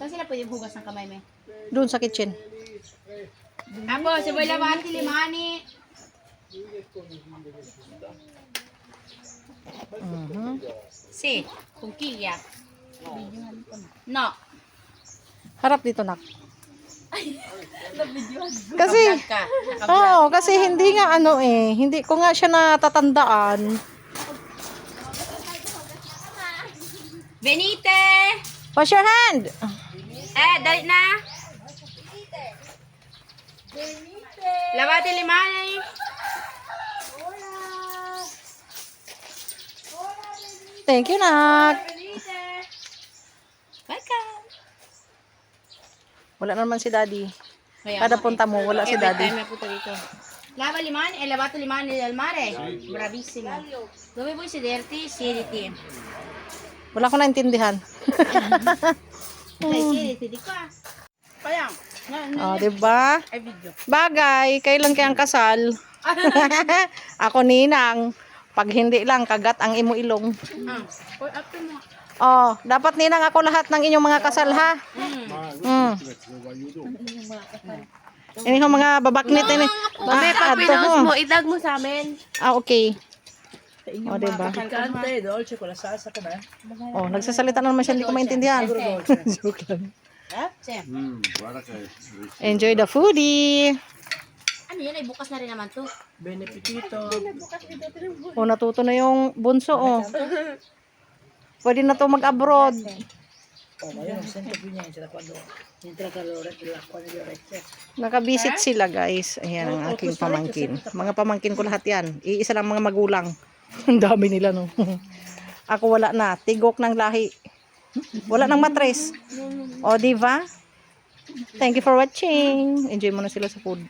Saan sila pwede hugas ng kamay, me? Doon sa kitchen. Ako, si Boy Labati, Limani. Si, kung kiya. No. Harap dito, nak. Kasi, Ka. oo, kasi hindi nga ano hindi ko nga siya natatandaan. Benite! Wash your hand! Dali na. Labati, Limani. Thank you, nak. Benite. Welcome. Wala naman si daddy. Kada punta mo, wala si daddy. Every time na punta dito. Lava Limani, Labato Limani del Mare. Bravissimo. Dove vuoi sederti? Siediti. Wala ko naintindihan. Siediti, di qua. Kaya, Oh, diba? ay video. Bagay, kailan kayang kasal? Ako ninang. Pag hindi lang, kagat ang imo ilong. Or after mo. Oh, dapat ninang ako lahat ng inyong mga kasal, ha? Ini yung mga babaknit ini. mo, idag mo sa amin. Okay. O, diba? Picante, dolce con la salsa com'è? Oh, nagsasalita na naman siya, hindi ko maintindihan. Joke lang. Guarda che Enjoy the foodie. Ano yun, ay bukas na rin naman to. Bene appetito. Oh, natuto na yung bunso, oh. Pwede na to mag-abroad. Oh, ma io non sento più niente da quando entra l'acqua nelle orecchie. Nakabisit sila, guys. Ayan ang aking pamangkin. Mga pamangkin ko lahat yan. Iisa lang mga magulang. Ang dami nila, no? Ako wala na. Tigok ng lahi. Wala nang matres. O, diba? Thank you for watching. Enjoy mo na sila sa food.